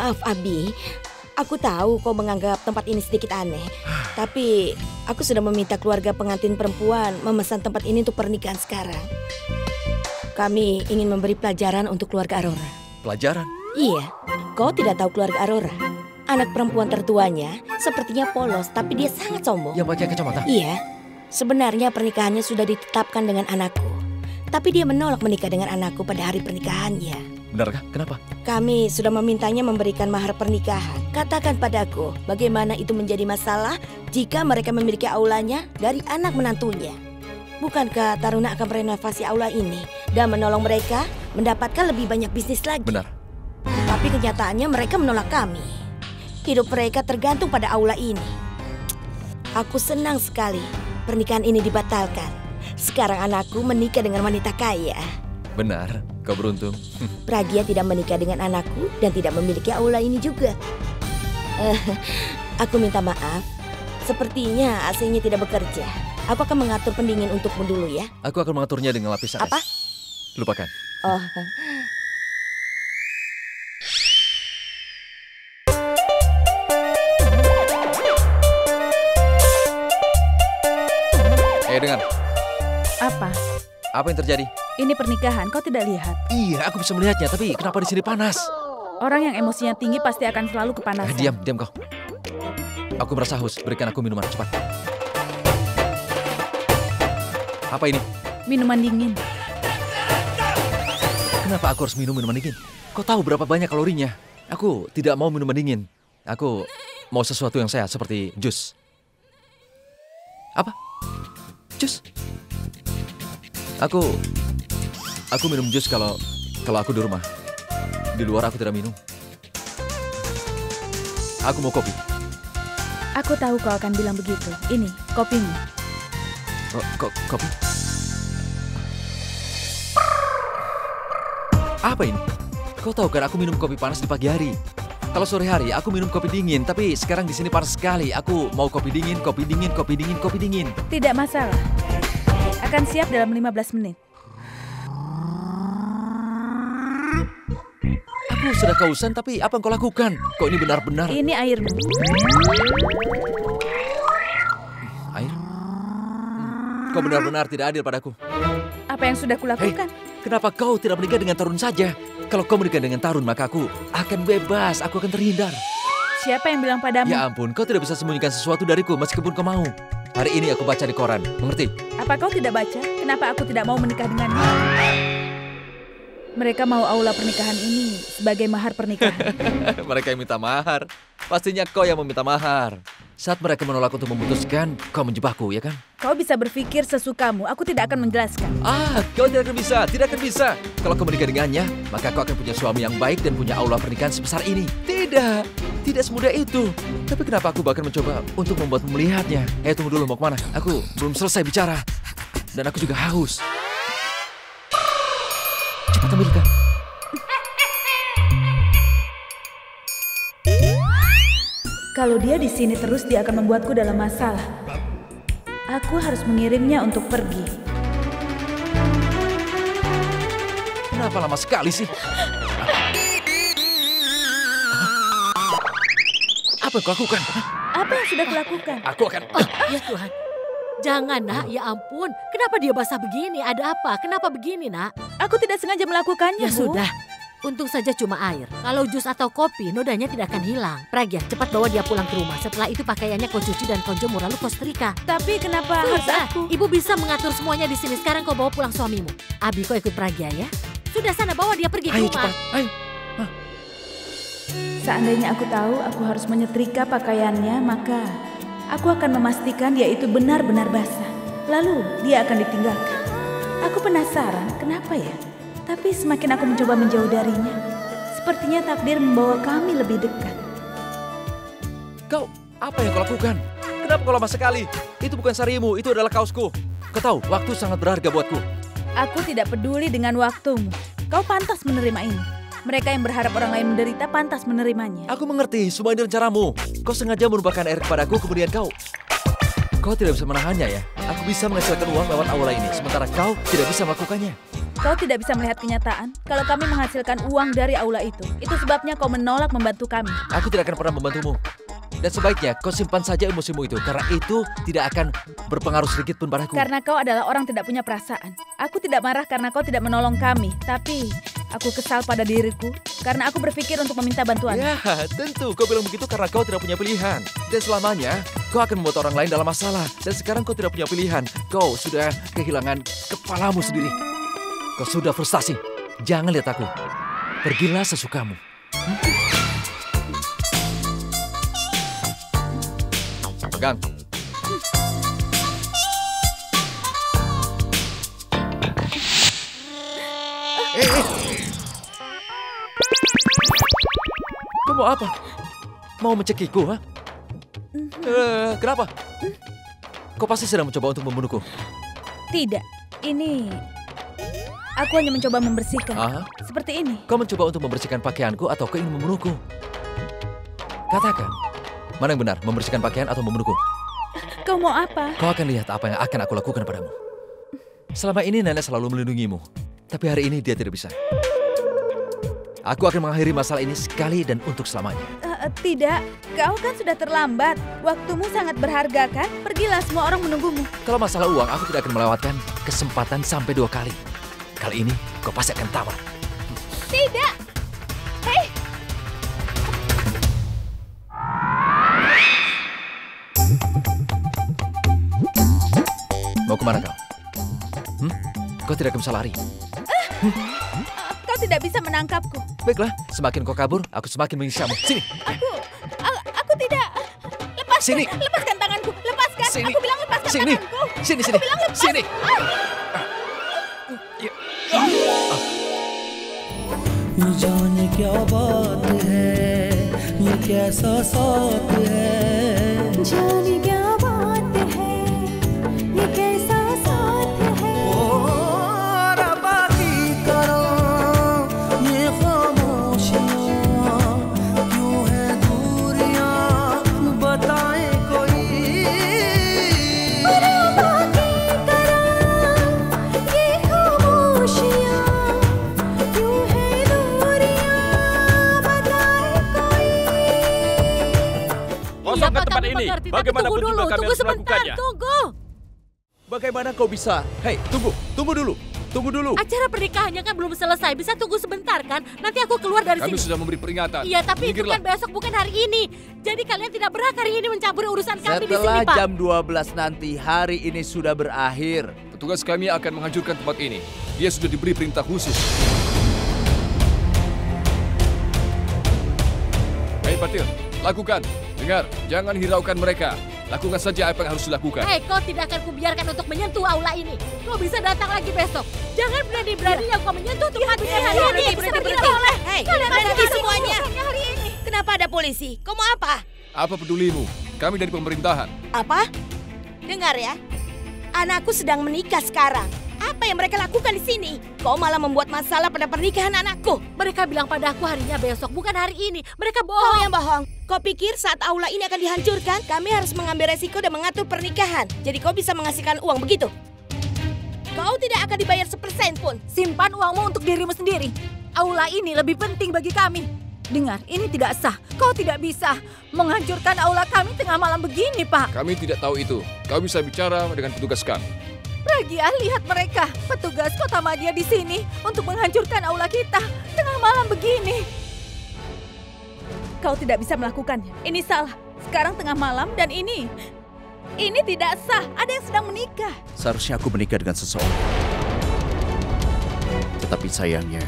Maaf Abi, aku tahu kau menganggap tempat ini sedikit aneh. Tapi aku sudah meminta keluarga pengantin perempuan memesan tempat ini untuk pernikahan sekarang. Kami ingin memberi pelajaran untuk keluarga Aurora. Pelajaran? Iya, kau tidak tahu keluarga Aurora. Anak perempuan tertuanya sepertinya polos, tapi dia sangat sombong. Yang pakai kacamata? Iya, sebenarnya pernikahannya sudah ditetapkan dengan anakku. Tapi dia menolak menikah dengan anakku pada hari pernikahannya. Benarkah? Kenapa? Kami sudah memintanya memberikan mahar pernikahan. Katakan padaku, bagaimana itu menjadi masalah jika mereka memiliki aulanya dari anak menantunya? Bukankah Taruna akan merenovasi aula ini dan menolong mereka mendapatkan lebih banyak bisnis lagi? Benar. Tapi kenyataannya mereka menolak kami. Hidup mereka tergantung pada aula ini. Aku senang sekali pernikahan ini dibatalkan. Sekarang anakku menikah dengan wanita kaya. Benar, kau beruntung. Pragya tidak menikah dengan anakku dan tidak memiliki aula ini juga. Aku minta maaf. Sepertinya AC-nya tidak bekerja. Aku akan mengatur pendingin untukmu dulu ya. Aku akan mengaturnya dengan lapisan Apa? es. Lupakan. Oh. Dengar. Apa? Apa yang terjadi? Ini pernikahan, kau tidak lihat? Iya, aku bisa melihatnya, tapi kenapa di sini panas? Orang yang emosinya tinggi pasti akan selalu kepanasan. Diam kau. Aku merasa haus, berikan aku minuman, cepat. Apa ini? Minuman dingin. Kenapa aku harus minum minuman dingin? Kau tahu berapa banyak kalorinya? Aku tidak mau minuman dingin. Aku mau sesuatu yang sehat seperti jus. Apa? Jus? Aku minum jus kalau aku di rumah. Di luar aku tidak minum. Aku mau kopi. Aku tahu kau akan bilang begitu. Ini, kopimu. Kopi? Apa ini? Kau tahu kan aku minum kopi panas di pagi hari. Kalau sore hari aku minum kopi dingin, tapi sekarang di sini panas sekali. Aku mau kopi dingin, kopi dingin, kopi dingin, kopi dingin. Tidak masalah. Akan siap dalam 15 menit. Aku sudah kehausan, tapi apa yang kau lakukan? Kok ini benar-benar... Ini airmu. Air? Kau benar-benar tidak adil padaku. Apa yang sudah kulakukan? Hey, kenapa kau tidak menikah dengan Tarun saja? Kalau kau menikah dengan Tarun, maka aku akan bebas. Aku akan terhindar. Siapa yang bilang padamu? Ya ampun, kau tidak bisa sembunyikan sesuatu dariku meskipun kau mau. Hari ini aku baca di koran, mengerti? Apa kau tidak baca? Kenapa aku tidak mau menikah denganmu? Mereka mau aula pernikahan ini sebagai mahar pernikahan. Mereka yang minta mahar. Pastinya kau yang meminta mahar. Saat mereka menolak untuk memutuskan, kau menjebakku, ya kan? Kau bisa berpikir sesukamu, aku tidak akan menjelaskan. Kau tidak akan bisa. Kalau kau menikah dengannya, maka kau akan punya suami yang baik dan punya aula pernikahan sebesar ini. Tidak semudah itu. Tapi kenapa aku bahkan mencoba untuk membuatmu melihatnya? Tunggu dulu, mau kemana? Aku belum selesai bicara. Dan aku juga haus. Cepat ambilkan. Kalau dia di sini terus, dia akan membuatku dalam masalah. Aku harus mengirimnya untuk pergi. Kenapa lama sekali sih? Apa yang kau lakukan? Apa yang sudah kulakukan? Aku akan... Ya Tuhan. Jangan nak, ya ampun. Kenapa dia basah begini? Ada apa? Kenapa begini nak? Aku tidak sengaja melakukannya, Ya Bu. sudah. Untung saja cuma air. Kalau jus atau kopi, nodanya tidak akan hilang. Pragya, cepat bawa dia pulang ke rumah. Setelah itu pakaiannya kau cuci dan kau jemur, lalu kau setrika. Tapi kenapa harus Sudah, aku? Ibu bisa mengatur semuanya di sini. Sekarang kau bawa pulang suamimu. Abi, kau ikut Pragya ya. Sudah sana, bawa dia pergi ke Ayo rumah. cepat, ayo. Seandainya aku tahu aku harus menyetrika pakaiannya, maka aku akan memastikan dia itu benar-benar basah. Lalu dia akan ditinggalkan. Aku penasaran, kenapa ya? Tapi semakin aku mencoba menjauh darinya, sepertinya takdir membawa kami lebih dekat. Kau, apa yang kau lakukan? Kenapa kau lama sekali? Itu bukan sarimu, itu adalah kaosku. Kau tahu, waktu sangat berharga buatku. Aku tidak peduli dengan waktumu. Kau pantas menerima ini. Mereka yang berharap orang lain menderita pantas menerimanya. Aku mengerti, semua ini rencanamu. Kau sengaja menumpahkan air kepadaku, kemudian kau tidak bisa menahannya ya. Aku bisa menghasilkan uang lewat aula ini, sementara kau tidak bisa melakukannya. Kau tidak bisa melihat kenyataan kalau kami menghasilkan uang dari aula itu. Itu sebabnya kau menolak membantu kami. Aku tidak akan pernah membantumu. Dan sebaiknya kau simpan saja emosimu itu, karena itu tidak akan berpengaruh sedikit pun padaku. Karena kau adalah orang tidak punya perasaan. Aku tidak marah karena kau tidak menolong kami. Tapi aku kesal pada diriku karena aku berpikir untuk meminta bantuan. Ya, tentu. Kau bilang begitu karena kau tidak punya pilihan. Dan selamanya, kau akan membuat orang lain dalam masalah. Dan sekarang kau tidak punya pilihan. Kau sudah kehilangan kepalamu sendiri. Kau sudah frustasi. Jangan lihat aku. Pergilah sesukamu. Pegang. Kau mau apa? Mau mencekiku, ha? Kenapa? Kau pasti sedang mencoba untuk membunuhku. Tidak, ini... Aku hanya mencoba membersihkan. Aha. Seperti ini. Kau mencoba untuk membersihkan pakaianku atau kau ingin membunuhku? Katakan, mana yang benar, membersihkan pakaian atau membunuhku? Kau mau apa? Kau akan lihat apa yang akan aku lakukan padamu. Selama ini nenek selalu melindungimu, tapi hari ini dia tidak bisa. Aku akan mengakhiri masalah ini sekali dan untuk selamanya. Tidak, kau kan sudah terlambat. Waktumu sangat berharga kan? Pergilah, semua orang menunggumu. Kalau masalah uang, aku tidak akan melewatkan kesempatan sampai 2 kali. Kali ini, kau pasti akan tamat. Tidak! Hei! Mau kemana kau? Kau tidak akan bisa lari. Kau tidak bisa menangkapku. Baiklah, semakin kau kabur, aku semakin mengisahmu. Sini! Aku tidak. Lepaskan! Sini. Lepaskan tanganku! Lepaskan! Sini. Aku bilang lepaskan Sini. tanganku! Sini, Aku sini. bilang lepas! Sini. जाने क्या बात है ये कैसा साथ है जाने क्या बात है ये कैसा साथ है ओ रब्बा की करो ये खामोशियां क्यों है दूरियां बताए कोई रब्बा की करो ये खामोशियां क्यों है Kosong ke tempat ini. Bagaimanapun juga kami tunggu harus sebentar, melakukannya. tunggu. Bagaimana kau bisa? Hei, tunggu dulu. Tunggu dulu. Acara pernikahannya kan belum selesai, bisa tunggu sebentar kan? Nanti aku keluar dari Kami sini. sudah memberi peringatan. Iya, tapi itu Minggirlah. kan besok bukan hari ini. Jadi kalian tidak berhak hari ini mencampuri urusan kami di sini, Setelah Pak. jam 12 nanti, hari ini sudah berakhir. Petugas kami akan menghancurkan tempat ini. Dia sudah diberi perintah khusus. Hei Patil, lakukan. Dengar, jangan hiraukan mereka. Lakukan saja apa yang harus dilakukan. Hei, kau tidak akan kubiarkan untuk menyentuh aula ini. Kau bisa datang lagi besok. Jangan berani-beraninya kau menyentuh tempat ini hari ini. Berhenti. Hei, Kalian berhenti harus semuanya. hari ini. Kenapa ada polisi? Kau mau apa? Apa pedulimu? Kami dari pemerintahan. Apa? Dengar ya, anakku sedang menikah sekarang. Apa yang mereka lakukan di sini? Kau malah membuat masalah pada pernikahan anakku. Mereka bilang padaku harinya besok, bukan hari ini. Mereka Kau bohong. yang bohong. Kau pikir saat aula ini akan dihancurkan, kami harus mengambil resiko dan mengatur pernikahan. Jadi kau bisa menghasilkan uang begitu? Kau tidak akan dibayar sepersen pun. Simpan uangmu untuk dirimu sendiri. Aula ini lebih penting bagi kami. Dengar, ini tidak sah. Kau tidak bisa menghancurkan aula kami tengah malam begini, Pak. Kami tidak tahu itu. Kau bisa bicara dengan petugas kami. Pragia, lihat mereka. Petugas Kota Madya di sini untuk menghancurkan aula kita tengah malam begini. Kau tidak bisa melakukannya. Ini salah. Sekarang tengah malam dan ini tidak sah. Ada yang sedang menikah. Seharusnya aku menikah dengan seseorang. Tetapi sayangnya,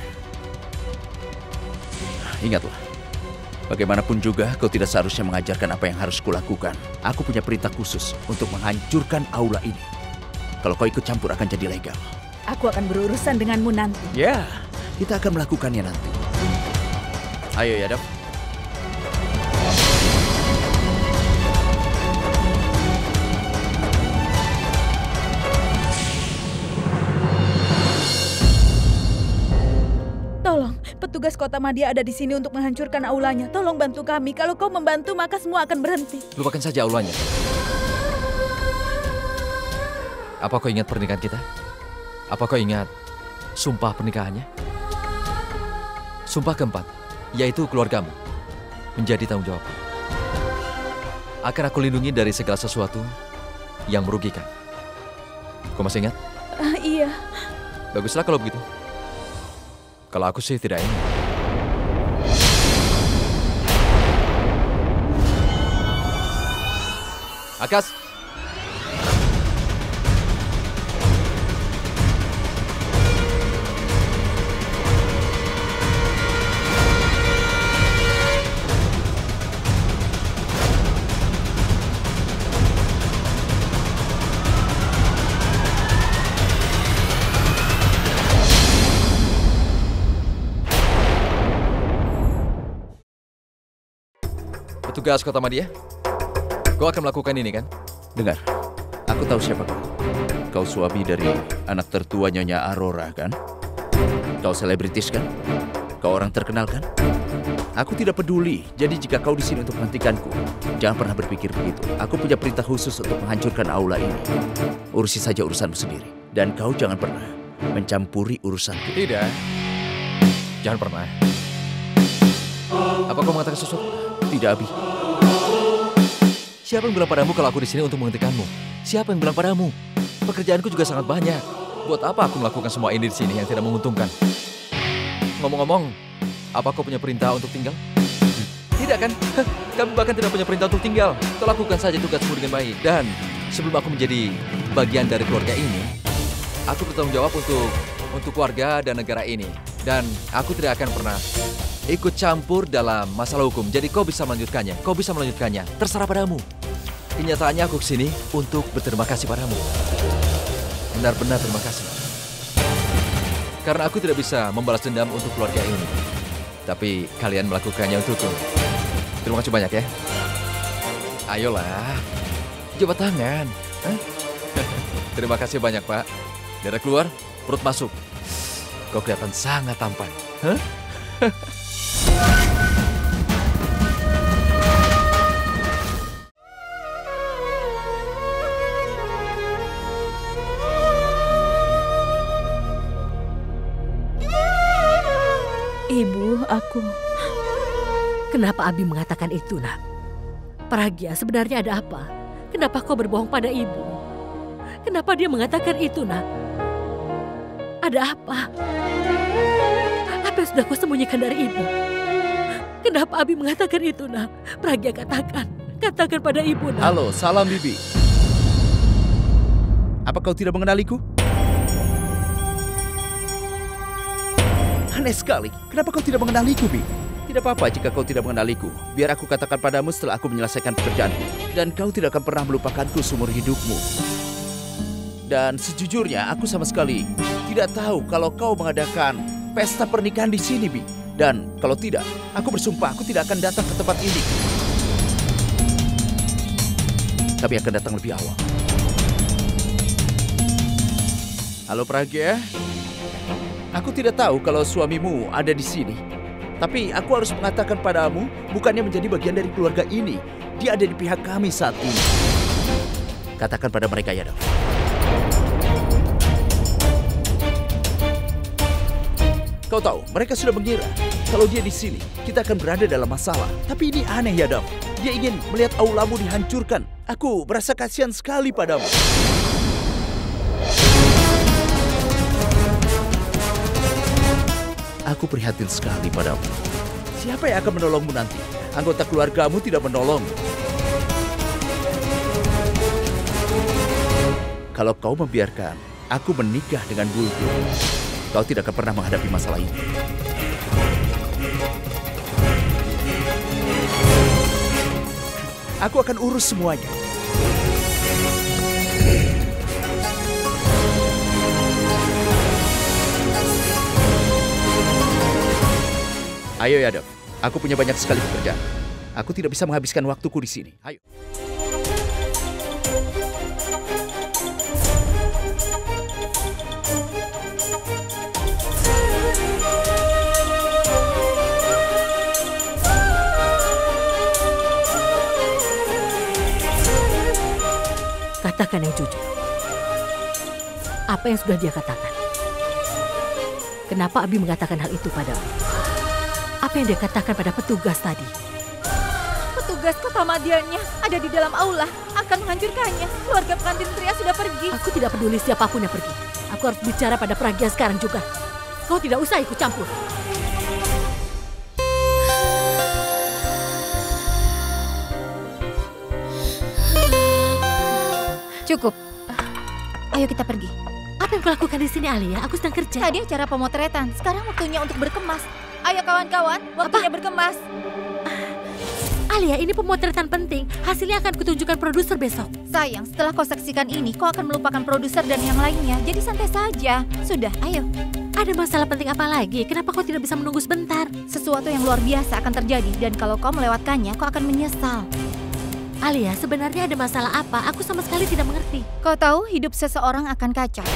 ingatlah, bagaimanapun juga kau tidak seharusnya mengajarkan apa yang harus kulakukan. Aku punya perintah khusus untuk menghancurkan aula ini. Kalau kau ikut campur akan jadi legal. Aku akan berurusan denganmu nanti. Ya, kita akan melakukannya nanti. Ayo ya, Dap. Tolong, petugas Kota Madya ada di sini untuk menghancurkan aulanya. Tolong bantu kami. Kalau kau membantu, maka semua akan berhenti. Lupakan saja aulanya. Apa kau ingat pernikahan kita? Apa kau ingat sumpah pernikahannya. Sumpah keempat, yaitu keluargamu menjadi tanggung jawab. Akan aku lindungi dari segala sesuatu yang merugikan. Kau masih ingat? Iya. Baguslah kalau begitu. Kalau aku sih tidak ingin. Akas! Petugas Kota Madia, kau akan melakukan ini kan? Dengar, aku tahu siapa kau. Kau suami dari anak tertua Nyonya Aurora kan? Kau selebritis kan? Kau orang terkenal kan? Aku tidak peduli. Jadi jika kau di sini untuk menghentikanku, jangan pernah berpikir begitu. Aku punya perintah khusus untuk menghancurkan aula ini. Urusi saja urusanmu sendiri. Dan kau jangan pernah mencampuri urusanku. Tidak. Jangan pernah. Apa kau mengatakan sesuatu? Tidak, Abi. Siapa yang bilang padamu kalau aku di sini untuk menghentikanmu? Siapa yang bilang padamu? Pekerjaanku juga sangat banyak. Buat apa aku melakukan semua ini di sini yang tidak menguntungkan? Ngomong-ngomong, apa kau punya perintah untuk tinggal? Tidak kan? Kami bahkan tidak punya perintah untuk tinggal. Kau lakukan saja tugasmu dengan baik. Dan sebelum aku menjadi bagian dari keluarga ini, aku bertanggung jawab untuk keluarga dan negara ini. Dan aku tidak akan pernah ikut campur dalam masalah hukum. Jadi kau bisa melanjutkannya. Kau bisa melanjutkannya. Terserah padamu. Kenyataannya aku kesini untuk berterima kasih padamu. Benar-benar terima kasih. Karena aku tidak bisa membalas dendam untuk keluarga ini. Tapi kalian melakukannya untukku. Terima kasih banyak ya. Ayolah. Jabat tangan. Hah? Terima kasih banyak, Pak. Dada keluar, perut masuk. Kau kelihatan sangat tampan. Hah? Ibu, aku... Kenapa Abi mengatakan itu, nak? Pragya, sebenarnya ada apa? Kenapa kau berbohong pada ibu? Kenapa dia mengatakan itu, nak? Ada apa? Apa yang sudah kau sembunyikan dari ibu? Kenapa Abi mengatakan itu, nak? Pragya, katakan pada ibu, nak. Halo, salam Bibi. Apa kau tidak mengenaliku? Aneh sekali. Kenapa kau tidak mengenaliku, Bi? Tidak apa-apa jika kau tidak mengenaliku. Biar aku katakan padamu setelah aku menyelesaikan pekerjaanku. Dan kau tidak akan pernah melupakanku seumur hidupmu. Dan sejujurnya aku sama sekali tidak tahu kalau kau mengadakan pesta pernikahan di sini, Bi. Dan kalau tidak, aku bersumpah aku tidak akan datang ke tempat ini. Tapi akan datang lebih awal. Halo Pragya. Aku tidak tahu kalau suamimu ada di sini. Tapi aku harus mengatakan padamu, bukannya menjadi bagian dari keluarga ini. Dia ada di pihak kami saat ini. Katakan pada mereka, Yadav. Kau tahu, mereka sudah mengira kalau dia di sini, kita akan berada dalam masalah. Tapi ini aneh, Yadav. Dia ingin melihat aulamu dihancurkan. Aku berasa kasihan sekali padamu. Aku prihatin sekali padamu. Siapa yang akan menolongmu nanti? Anggota keluargamu tidak menolong. Kalau kau membiarkan aku menikah dengan Bulbul, kau tidak akan pernah menghadapi masalah ini. Aku akan urus semuanya. Ayo Yadav, aku punya banyak sekali pekerjaan. Aku tidak bisa menghabiskan waktuku di sini. Ayo. Katakan yang jujur. Apa yang sudah dia katakan? Kenapa Abi mengatakan hal itu padamu? Apa yang dia katakan pada petugas tadi? Petugas kota Madiannya ada di dalam aula, akan menghancurkannya. Keluarga pengantin pria sudah pergi. Aku tidak peduli siapapun yang pergi. Aku harus bicara pada Pragya sekarang juga. Kau tidak usah ikut campur. Cukup. Ayo kita pergi. Apa yang kau lakukan di sini, Alia? Aku sedang kerja. Tadi acara pemotretan, sekarang waktunya untuk berkemas. Ayo kawan-kawan, waktunya berkemas. Alia, ini pemotretan penting. Hasilnya akan kutunjukkan produser besok. Sayang, setelah kau saksikan ini, kau akan melupakan produser dan yang lainnya. Jadi santai saja. Sudah, ayo. Ada masalah penting apa lagi? Kenapa kau tidak bisa menunggu sebentar? Sesuatu yang luar biasa akan terjadi dan kalau kau melewatkannya, kau akan menyesal. Alia, sebenarnya ada masalah apa? Aku sama sekali tidak mengerti. Kau tahu hidup seseorang akan kacau.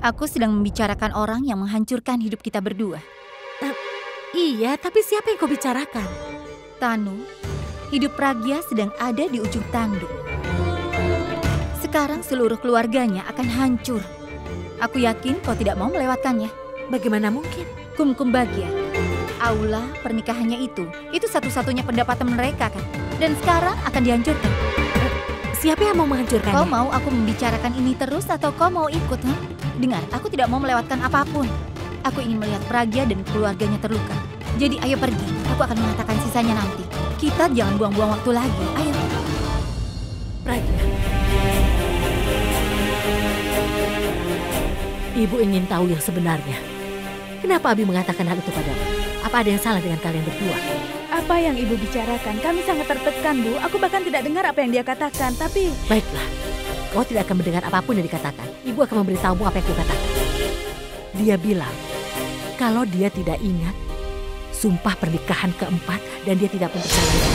Aku sedang membicarakan orang yang menghancurkan hidup kita berdua. Iya, tapi siapa yang kau bicarakan? Tanu, hidup Pragya sedang ada di ujung tanduk. Sekarang seluruh keluarganya akan hancur. Aku yakin kau tidak mau melewatkannya. Bagaimana mungkin? Kum Bagya. Aula pernikahannya itu satu-satunya pendapatan mereka kan? Dan sekarang akan dihancurkan. Siapa yang mau menghancurkannya? Kau mau aku membicarakan ini terus atau kau mau ikut? Dengar, aku tidak mau melewatkan apapun. Aku ingin melihat Pragya dan keluarganya terluka. Jadi ayo pergi, aku akan mengatakan sisanya nanti. Kita jangan buang-buang waktu lagi, ayo. Pragya. Ibu ingin tahu yang sebenarnya. Kenapa Abi mengatakan hal itu padamu? Apa ada yang salah dengan kalian berdua? Apa yang ibu bicarakan? Kami sangat tertekan, Bu. Aku bahkan tidak dengar apa yang dia katakan, tapi... Baiklah, kau tidak akan mendengar apapun yang dikatakan. Ibu akan memberitahumu apa yang kukatakan. Dia bilang, kalau dia tidak ingat sumpah pernikahan keempat dan dia tidak pun percaya.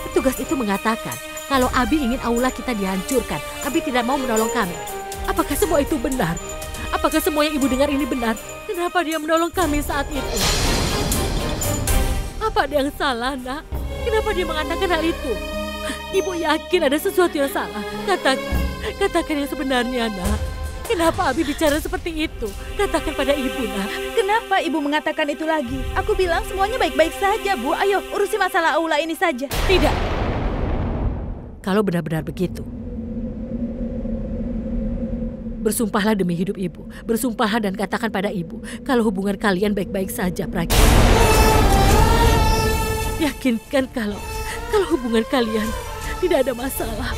Petugas itu mengatakan, kalau Abi ingin aula kita dihancurkan, Abi tidak mau menolong kami. Apakah semua itu benar? Apakah semua yang ibu dengar ini benar? Kenapa dia menolong kami saat itu? Apa ada yang salah, Nak? Kenapa dia mengatakan hal itu? Ibu yakin ada sesuatu yang salah. Katakan yang sebenarnya, Nak. Kenapa Abi bicara seperti itu? Katakan pada ibu, Nak. Kenapa ibu mengatakan itu lagi? Aku bilang semuanya baik-baik saja, Bu. Ayo, urusi masalah aula ini saja. Tidak. Kalau benar-benar begitu, bersumpahlah demi hidup ibu. Bersumpahlah dan katakan pada ibu kalau hubungan kalian baik-baik saja, Pragya. Yakinkan kalau hubungan kalian tidak ada masalah.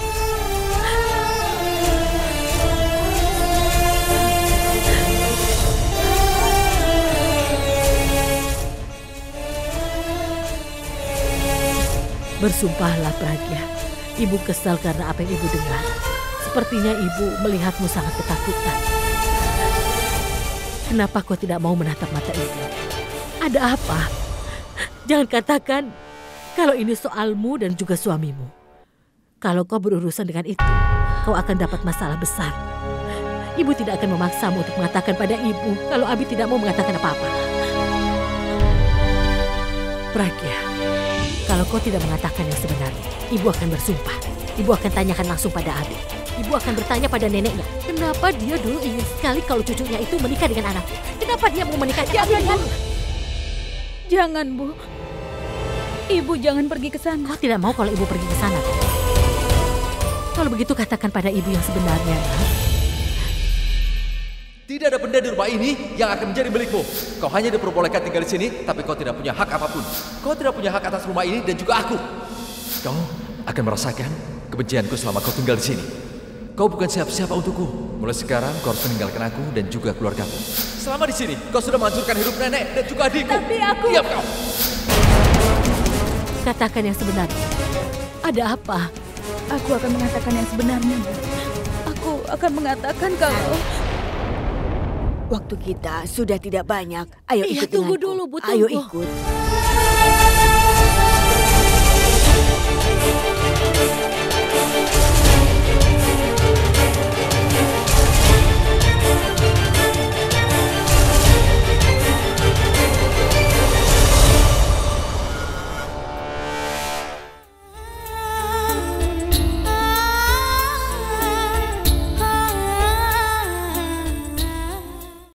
Bersumpahlah, Pragya. Ibu kesal karena apa yang ibu dengar. Sepertinya ibu melihatmu sangat ketakutan. Kenapa kau tidak mau menatap mata ibu? Ada apa? Jangan katakan kalau ini soalmu dan juga suamimu. Kalau kau berurusan dengan itu, kau akan dapat masalah besar. Ibu tidak akan memaksamu untuk mengatakan pada ibu kalau Abi tidak mau mengatakan apa-apa. Pragya, kalau kau tidak mengatakan yang sebenarnya, ibu akan bersumpah. Ibu akan tanyakan langsung pada Abi. Ibu akan bertanya pada neneknya, kenapa dia dulu ingin sekali kalau cucunya itu menikah dengan anakku? Kenapa dia mau menikah dengan Abi? Jangan, Bu. Ibu jangan pergi ke sana. Kau tidak mau kalau ibu pergi ke sana? Kalau begitu katakan pada ibu yang sebenarnya. Tidak ada benda di rumah ini yang akan menjadi milikmu. Kau hanya diperbolehkan tinggal di sini, tapi kau tidak punya hak apapun. Kau tidak punya hak atas rumah ini dan juga aku. Kau akan merasakan kebencianku selama kau tinggal di sini. Kau bukan siapa-siapa untukku. Mulai sekarang kau harus meninggalkan aku dan juga keluargaku. Selama di sini, kau sudah menghancurkan hidup nenek dan juga adikku. Tapi aku... Diam kau. Katakan yang sebenarnya. Ada apa? Aku akan mengatakan yang sebenarnya, Bu. Aku akan mengatakan kalau... Waktu kita sudah tidak banyak. Ayo Iya, ikut tunggu denganku. dulu, Bu, Ayo tunggu. ikut.